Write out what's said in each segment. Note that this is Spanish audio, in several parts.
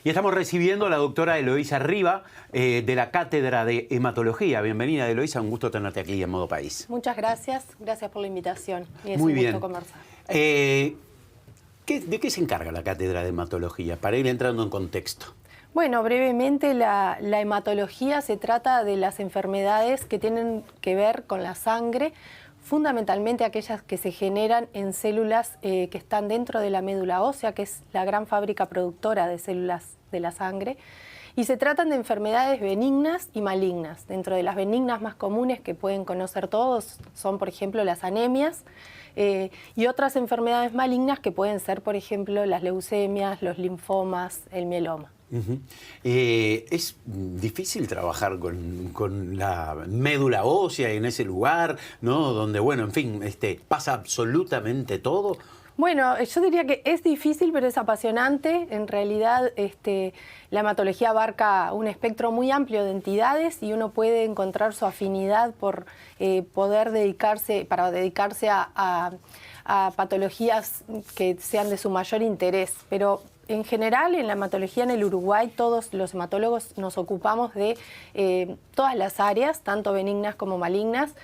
Y estamos recibiendo a la doctora Eloísa Riva de la Cátedra de Hematología. Bienvenida, Eloísa, un gusto tenerte aquí en Modo País. Muchas gracias, gracias por la invitación. Y es Muy un bien. gusto conversar. ¿De qué se encarga la Cátedra de Hematología? Para ir entrando en contexto. Bueno, brevemente, la hematología se trata de las enfermedades que tienen que ver con la sangre, fundamentalmente aquellas que se generan en células que están dentro de la médula ósea, que es la gran fábrica productora de células de la sangre. Y se tratan de enfermedades benignas y malignas. Dentro de las benignas más comunes que pueden conocer todos son, por ejemplo, las anemias y otras enfermedades malignas que pueden ser, por ejemplo, las leucemias, los linfomas, el mieloma. Es difícil trabajar con la médula ósea en ese lugar, ¿no? Donde, bueno, en fin, pasa absolutamente todo. Bueno, yo diría que es difícil, pero es apasionante. En realidad, la hematología abarca un espectro muy amplio de entidades y uno puede encontrar su afinidad por poder dedicarse a patologías que sean de su mayor interés. Pero en general, en la hematología en el Uruguay, todos los hematólogos nos ocupamos de todas las áreas, tanto benignas como malignas,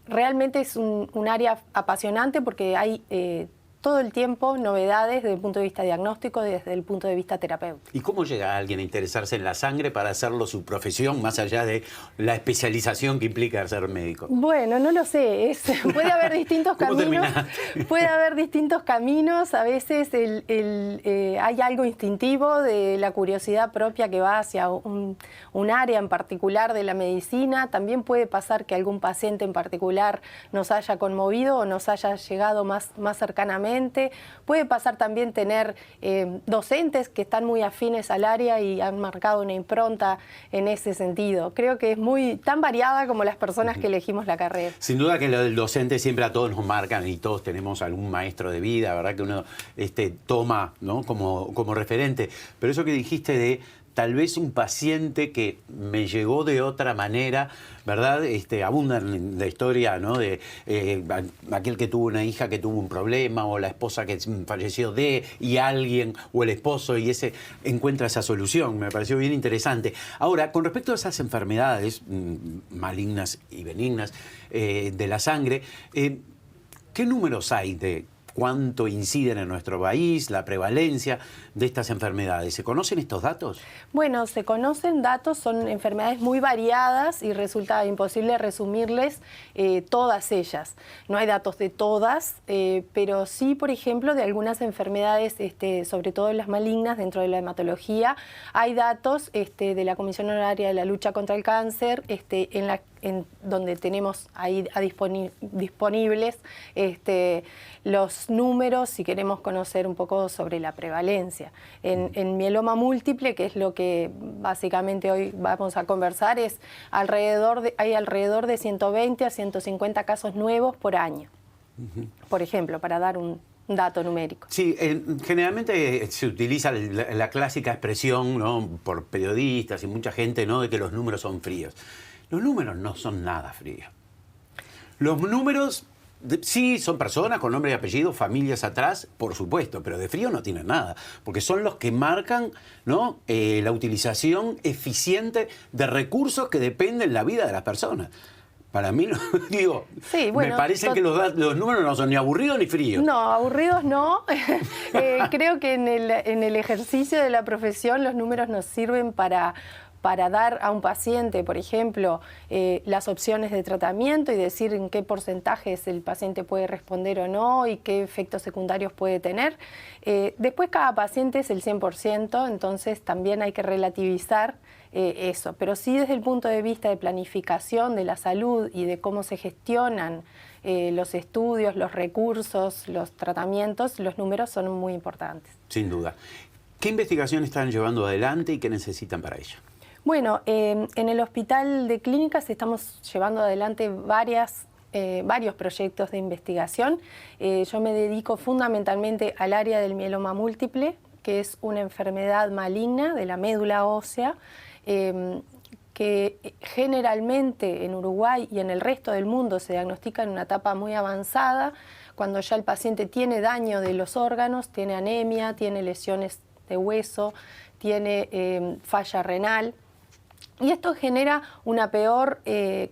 realmente es un área apasionante porque hay todo el tiempo novedades desde el punto de vista diagnóstico, desde el punto de vista terapéutico. ¿Y cómo llega alguien a interesarse en la sangre para hacerlo su profesión, más allá de la especialización que implica ser médico? Bueno, no lo sé. Puede haber distintos caminos. Puede haber distintos caminos. A veces hay algo instintivo de la curiosidad propia que va hacia un área en particular de la medicina. También puede pasar que algún paciente en particular nos haya conmovido o nos haya llegado más cercanamente. Puede pasar también tener docentes que están muy afines al área y han marcado una impronta en ese sentido. Creo que es tan variada como las personas que elegimos la carrera. Sin duda que lo del docente siempre a todos nos marcan y todos tenemos algún maestro de vida, ¿verdad? Que uno toma, ¿no? como referente. Pero eso que dijiste de tal vez un paciente que me llegó de otra manera, ¿verdad? Abunda en la historia, ¿no? De aquel que tuvo una hija que tuvo un problema o la esposa que falleció y alguien o el esposo y ese encuentra esa solución. Me pareció bien interesante. Ahora, con respecto a esas enfermedades malignas y benignas de la sangre, ¿qué números hay de cuánto inciden en nuestro país, la prevalencia de estas enfermedades? ¿Se conocen estos datos? Bueno, se conocen datos, son enfermedades muy variadas y resulta imposible resumirles todas ellas. No hay datos de todas, pero sí, por ejemplo, de algunas enfermedades, sobre todo las malignas dentro de la hematología. Hay datos de la Comisión Honoraria de la Lucha contra el Cáncer, en donde tenemos ahí disponibles los números si queremos conocer un poco sobre la prevalencia. En mieloma múltiple, que es lo que básicamente hoy vamos a conversar, hay alrededor de 120 a 150 casos nuevos por año, por ejemplo, para dar un dato numérico. Sí, generalmente se utiliza la clásica expresión, ¿no? Por periodistas y mucha gente, ¿no? De que los números son fríos. Los números no son nada fríos. Los números sí son personas con nombre y apellido, familias atrás, por supuesto, pero de frío no tienen nada, porque son los que marcan, ¿no? La utilización eficiente de recursos que dependen de la vida de las personas. Para mí, digo, sí, bueno, me parece que los números no son ni aburridos ni fríos. No, aburridos no. Creo que en el ejercicio de la profesión los números nos sirven para dar a un paciente, por ejemplo, las opciones de tratamiento y decir en qué porcentajes el paciente puede responder o no y qué efectos secundarios puede tener. Después cada paciente es el 100%, entonces también hay que relativizar eso. Pero sí desde el punto de vista de planificación de la salud y de cómo se gestionan los estudios, los recursos, los tratamientos, los números son muy importantes. Sin duda. ¿Qué investigación están llevando adelante y qué necesitan para ello? Bueno, en el Hospital de Clínicas estamos llevando adelante varios proyectos de investigación. Yo me dedico fundamentalmente al área del mieloma múltiple, que es una enfermedad maligna de la médula ósea, que generalmente en Uruguay y en el resto del mundo se diagnostica en una etapa muy avanzada, cuando ya el paciente tiene daño de los órganos, tiene anemia, tiene lesiones de hueso, tiene falla renal. Y esto genera una peor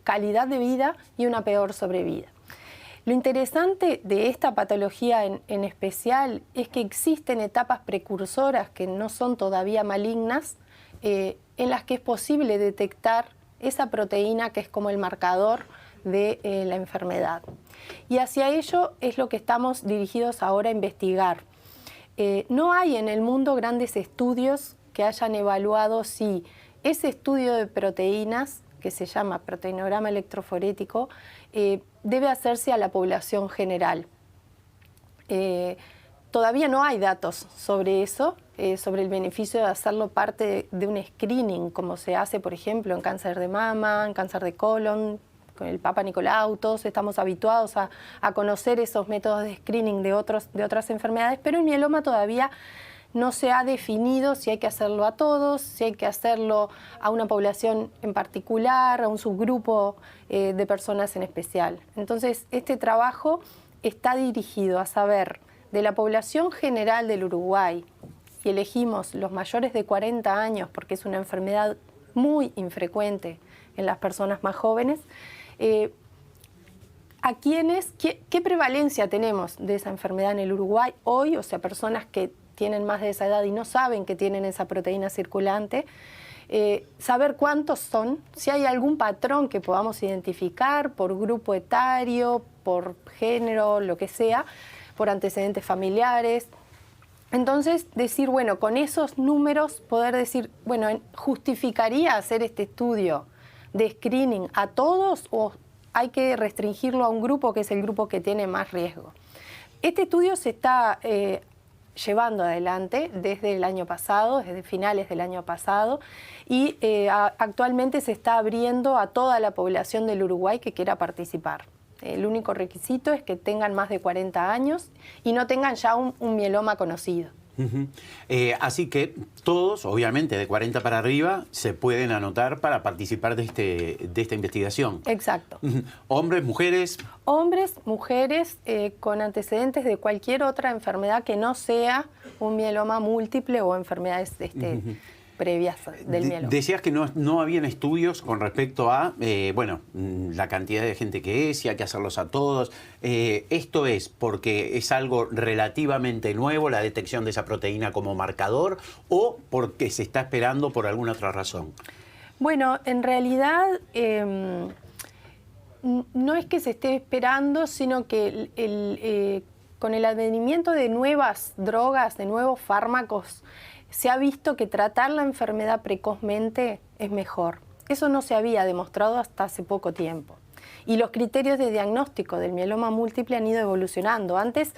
calidad de vida y una peor sobrevida. Lo interesante de esta patología en especial es que existen etapas precursoras que no son todavía malignas, en las que es posible detectar esa proteína que es como el marcador de la enfermedad. Y hacia ello es lo que estamos dirigidos ahora a investigar. No hay en el mundo grandes estudios que hayan evaluado si ese estudio de proteínas, que se llama proteinograma electroforético, debe hacerse a la población general. Todavía no hay datos sobre eso, sobre el beneficio de hacerlo parte de un screening, como se hace, por ejemplo, en cáncer de mama, en cáncer de colon, con el Papa Nicolau. Todos estamos habituados a conocer esos métodos de screening de otras enfermedades, pero el mieloma todavía no se ha definido si hay que hacerlo a todos, si hay que hacerlo a una población en particular, a un subgrupo de personas en especial. Entonces, este trabajo está dirigido a saber de la población general del Uruguay, y elegimos los mayores de 40 años porque es una enfermedad muy infrecuente en las personas más jóvenes, ¿qué prevalencia tenemos de esa enfermedad en el Uruguay hoy? O sea, personas que tienen más de esa edad y no saben que tienen esa proteína circulante, saber cuántos son, si hay algún patrón que podamos identificar por grupo etario, por género, lo que sea, por antecedentes familiares. Entonces, decir, bueno, con esos números poder decir, bueno, ¿justificaría hacer este estudio de screening a todos o hay que restringirlo a un grupo que es el grupo que tiene más riesgo? Este estudio se está llevando adelante desde el año pasado, desde finales del año pasado, y actualmente se está abriendo a toda la población del Uruguay que quiera participar. El único requisito es que tengan más de 40 años y no tengan ya un mieloma conocido. Así que todos, obviamente de 40 para arriba, se pueden anotar para participar de esta investigación. Exacto. ¿Hombres, mujeres? Hombres, mujeres con antecedentes de cualquier otra enfermedad que no sea un mieloma múltiple o enfermedades previas del mieloma. Decías que no habían estudios con respecto a, bueno, la cantidad de gente que es, si hay que hacerlos a todos. ¿Esto es porque es algo relativamente nuevo, la detección de esa proteína como marcador, o porque se está esperando por alguna otra razón? Bueno, en realidad no es que se esté esperando, sino que con el advenimiento de nuevas drogas, de nuevos fármacos, se ha visto que tratar la enfermedad precozmente es mejor. Eso no se había demostrado hasta hace poco tiempo. Y los criterios de diagnóstico del mieloma múltiple han ido evolucionando. Antes,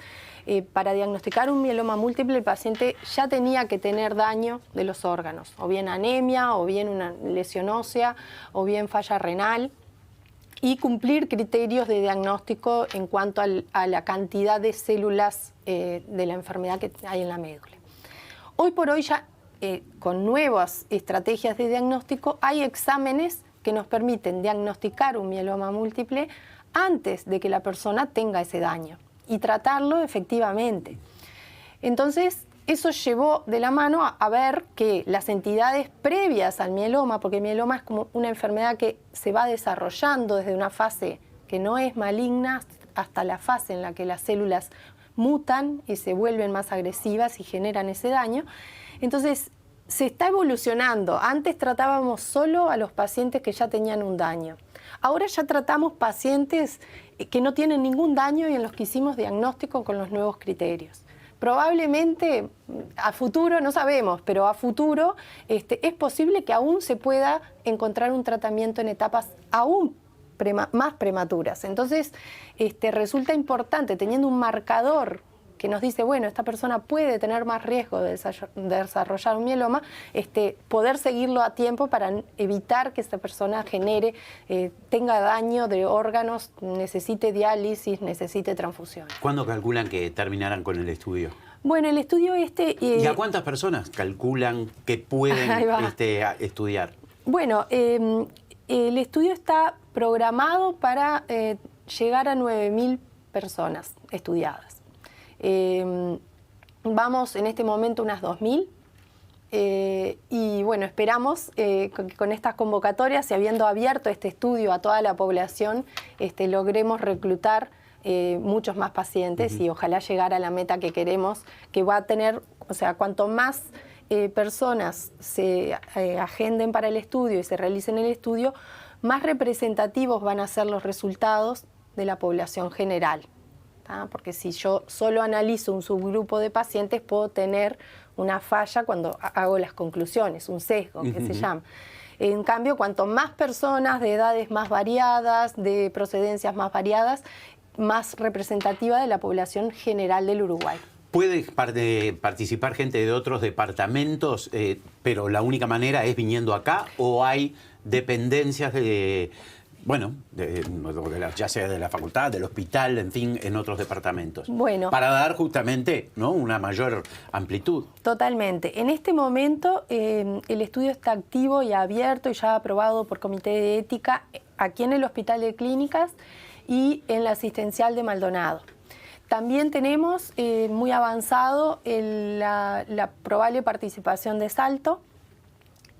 para diagnosticar un mieloma múltiple, el paciente ya tenía que tener daño de los órganos, o bien anemia, o bien una lesión ósea, o bien falla renal, y cumplir criterios de diagnóstico en cuanto a la cantidad de células de la enfermedad que hay en la médula. Hoy por hoy ya con nuevas estrategias de diagnóstico hay exámenes que nos permiten diagnosticar un mieloma múltiple antes de que la persona tenga ese daño y tratarlo efectivamente. Entonces, eso llevó de la mano a ver que las entidades previas al mieloma, porque el mieloma es como una enfermedad que se va desarrollando desde una fase que no es maligna hasta la fase en la que las células mutan y se vuelven más agresivas y generan ese daño. Entonces, se está evolucionando. Antes tratábamos solo a los pacientes que ya tenían un daño. Ahora ya tratamos pacientes que no tienen ningún daño y en los que hicimos diagnóstico con los nuevos criterios. Probablemente a futuro, no sabemos, pero a futuro es posible que aún se pueda encontrar un tratamiento en etapas aún más prematuras. Entonces, resulta importante, teniendo un marcador que nos dice, bueno, esta persona puede tener más riesgo de desarrollar un mieloma, poder seguirlo a tiempo para evitar que esta persona tenga daño de órganos, necesite diálisis, necesite transfusión. ¿Cuándo calculan que terminarán con el estudio? Bueno, el estudio ¿Y a cuántas personas calculan que pueden estudiar? Bueno, el estudio está programado para llegar a 9.000 personas. estudiadas. Vamos en este momento unas 2.000. Y bueno, esperamos que con estas convocatorias y habiendo abierto este estudio a toda la población, logremos reclutar muchos más pacientes y ojalá llegar a la meta que queremos, que va a tener, o sea, cuanto más personas se agenden para el estudio y se realicen el estudio, más representativos van a ser los resultados de la población general. Porque si yo solo analizo un subgrupo de pacientes, puedo tener una falla cuando hago las conclusiones, un sesgo que se llama. En cambio, cuanto más personas de edades más variadas, de procedencias más variadas, más representativa de la población general del Uruguay. ¿Puede participar gente de otros departamentos, pero la única manera es viniendo acá, o hay dependencias de... Bueno, ya sea de la facultad, del hospital, en fin, en otros departamentos? Bueno, para dar justamente, ¿no?, una mayor amplitud. Totalmente. En este momento el estudio está activo y abierto y ya aprobado por Comité de Ética aquí en el Hospital de Clínicas y en la Asistencial de Maldonado. También tenemos muy avanzado la probable participación de Salto.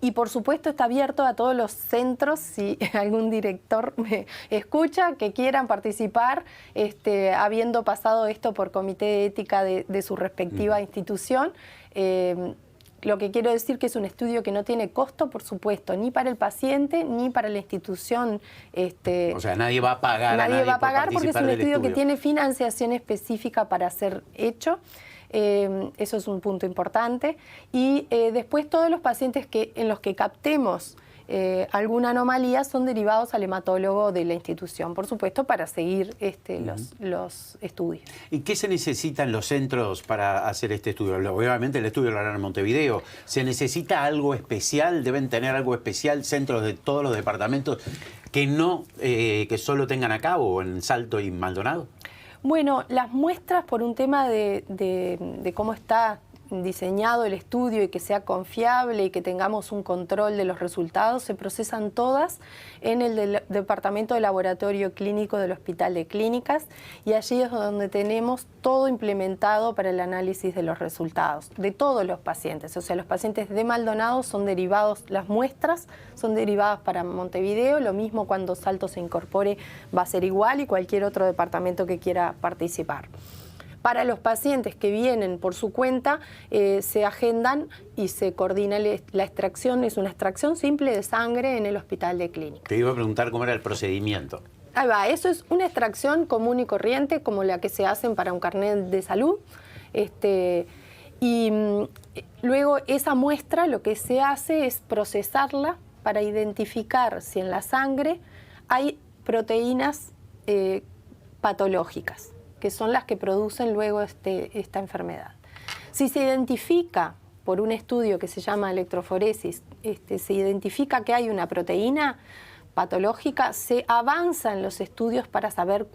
Y por supuesto está abierto a todos los centros, si algún director me escucha, que quieran participar, habiendo pasado esto por comité de ética de su respectiva institución. Lo que quiero decir que es un estudio que no tiene costo, por supuesto, ni para el paciente ni para la institución. O sea, nadie va a pagar a nadie va a pagar por porque es un estudio que tiene financiación específica para ser hecho. Eso es un punto importante. Y después todos los pacientes en los que captemos alguna anomalía son derivados al hematólogo de la institución, por supuesto, para seguir los estudios. ¿Y qué se necesita en los centros para hacer este estudio? Obviamente el estudio lo harán en Montevideo. ¿Se necesita algo especial? ¿Deben tener algo especial centros de todos los departamentos que solo tengan acá o en Salto y Maldonado? Bueno, las muestras por un tema de cómo está diseñado el estudio y que sea confiable y que tengamos un control de los resultados, se procesan todas en el Departamento de Laboratorio Clínico del Hospital de Clínicas y allí es donde tenemos todo implementado para el análisis de los resultados de todos los pacientes. O sea, los pacientes de Maldonado son derivados, las muestras son derivadas para Montevideo, lo mismo cuando Salto se incorpore va a ser igual y cualquier otro departamento que quiera participar. Para los pacientes que vienen por su cuenta, se agendan y se coordina la extracción. Es una extracción simple de sangre en el Hospital de Clínicas. Te iba a preguntar cómo era el procedimiento. Ahí va, eso es una extracción común y corriente, como la que se hacen para un carnet de salud. Luego esa muestra lo que se hace es procesarla para identificar si en la sangre hay proteínas patológicas, que son las que producen luego esta enfermedad. Si se identifica por un estudio que se llama electroforesis, se identifica que hay una proteína patológica, se avanza en los estudios para saber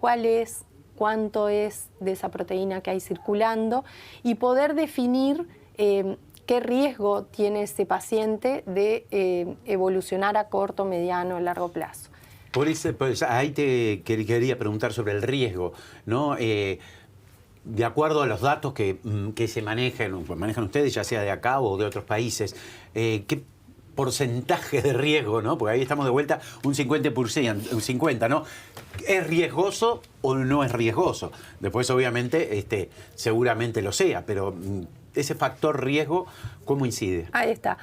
cuánto es de esa proteína que hay circulando y poder definir qué riesgo tiene ese paciente de evolucionar a corto, mediano o largo plazo. Por eso, pues, ahí te quería preguntar sobre el riesgo, ¿no? De acuerdo a los datos que se manejan ustedes, ya sea de acá o de otros países, ¿qué porcentaje de riesgo, ¿no? Porque ahí estamos de vuelta un 50%, un 50%, ¿no? ¿Es riesgoso o no es riesgoso? Después, obviamente, seguramente lo sea, pero ese factor riesgo, ¿cómo incide? Ahí está.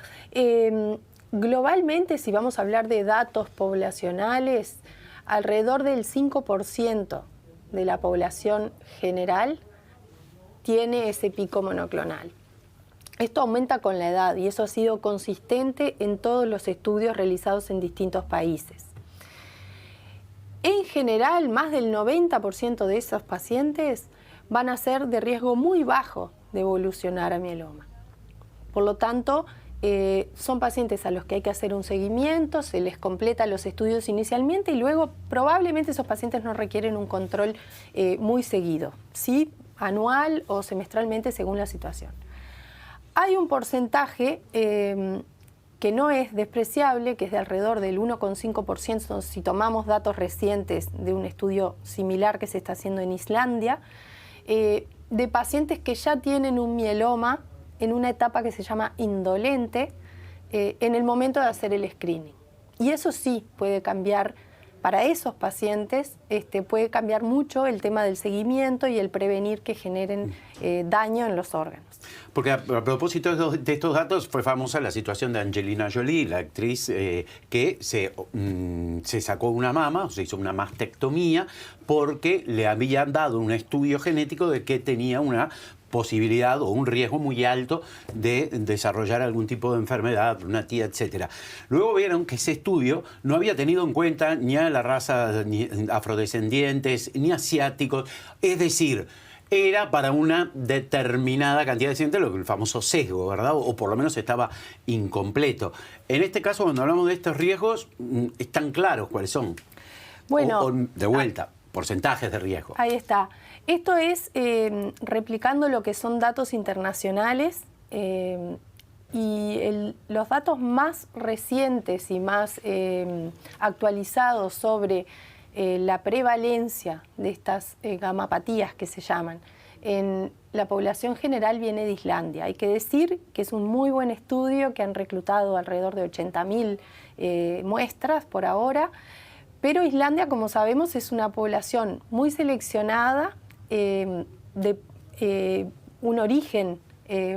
Globalmente, si vamos a hablar de datos poblacionales, alrededor del 5% de la población general tiene ese pico monoclonal. Esto aumenta con la edad y eso ha sido consistente en todos los estudios realizados en distintos países. En general, más del 90% de esos pacientes van a ser de riesgo muy bajo de evolucionar a mieloma. Por lo tanto, son pacientes a los que hay que hacer un seguimiento, se les completa los estudios inicialmente y luego probablemente esos pacientes no requieren un control muy seguido, ¿sí? Anual o semestralmente según la situación. Hay un porcentaje que no es despreciable, que es de alrededor del 1,5% si tomamos datos recientes de un estudio similar que se está haciendo en Islandia, de pacientes que ya tienen un mieloma en una etapa que se llama indolente en el momento de hacer el screening. Y eso sí puede cambiar. Para esos pacientes puede cambiar mucho el tema del seguimiento y el prevenir que generen daño en los órganos. Porque a propósito de estos datos, fue famosa la situación de Angelina Jolie, la actriz que se sacó una mama, o se hizo una mastectomía, porque le habían dado un estudio genético de que tenía una posibilidad o un riesgo muy alto de desarrollar algún tipo de enfermedad, una tía, etcétera. Luego vieron que ese estudio no había tenido en cuenta ni a la raza ni afrodescendientes, ni asiáticos, es decir, era para una determinada cantidad de pacientes, el famoso sesgo, ¿verdad? O por lo menos estaba incompleto. En este caso, cuando hablamos de estos riesgos, están claros cuáles son. Bueno, de vuelta, porcentajes de riesgo. Ahí está. Esto es replicando lo que son datos internacionales y los datos más recientes y más actualizados sobre la prevalencia de estas gamapatías que se llaman en la población general viene de Islandia. Hay que decir que es un muy buen estudio, que han reclutado alrededor de 80.000 muestras por ahora, pero Islandia, como sabemos, es una población muy seleccionada, de un origen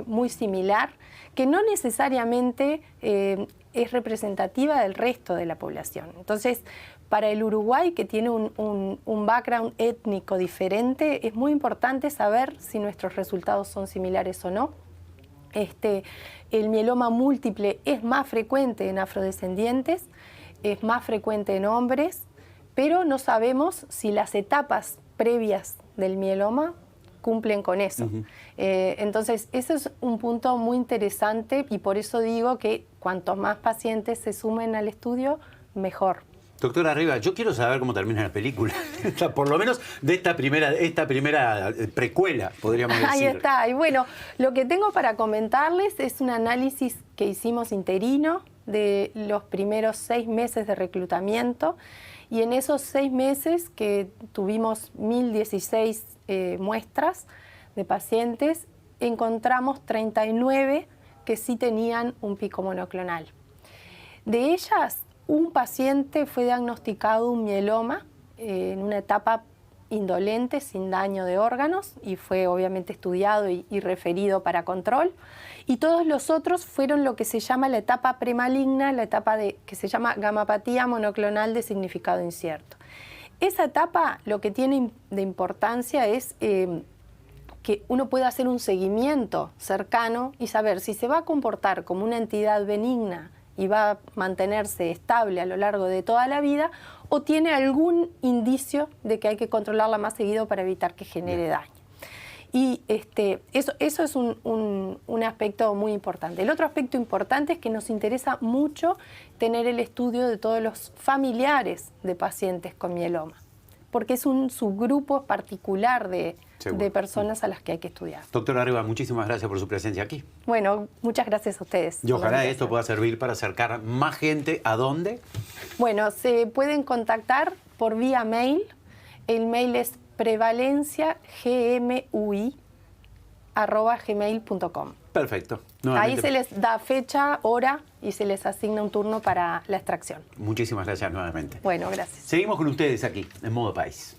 muy similar, que no necesariamente es representativa del resto de la población. Entonces, para el Uruguay, que tiene un background étnico diferente, es muy importante saber si nuestros resultados son similares o no. El mieloma múltiple es más frecuente en afrodescendientes, es más frecuente en hombres, pero no sabemos si las etapas previas del mieloma cumplen con eso. Entonces, ese es un punto muy interesante y por eso digo que cuantos más pacientes se sumen al estudio, mejor. Doctora Riva, yo quiero saber cómo termina la película, por lo menos de esta primera precuela, podríamos decir. Ahí está. Y bueno, lo que tengo para comentarles es un análisis que hicimos interino de los primeros 6 meses de reclutamiento. Y en esos 6 meses que tuvimos 1.016 muestras de pacientes, encontramos 39 que sí tenían un pico monoclonal. De ellas, un paciente fue diagnosticado un mieloma en una etapa indolente, sin daño de órganos, y fue obviamente estudiado y referido para control. Y todos los otros fueron lo que se llama la etapa premaligna, la etapa que se llama gamapatía monoclonal de significado incierto. Esa etapa lo que tiene de importancia es que uno pueda hacer un seguimiento cercano y saber si se va a comportar como una entidad benigna y va a mantenerse estable a lo largo de toda la vida, o tiene algún indicio de que hay que controlarla más seguido para evitar que genere daño. Y eso es un aspecto muy importante. El otro aspecto importante es que nos interesa mucho tener el estudio de todos los familiares de pacientes con mieloma, porque es un subgrupo particular de personas a las que hay que estudiar. Doctora Riva, muchísimas gracias por su presencia aquí. Bueno, muchas gracias a ustedes. Y ojalá esto pueda servir para acercar más gente. ¿A dónde? Bueno, se pueden contactar por vía mail. El mail es prevalenciagmui@gmail.com. Perfecto. Ahí se les da fecha, hora y se les asigna un turno para la extracción. Muchísimas gracias nuevamente. Bueno, gracias. Seguimos con ustedes aquí, en Modo País.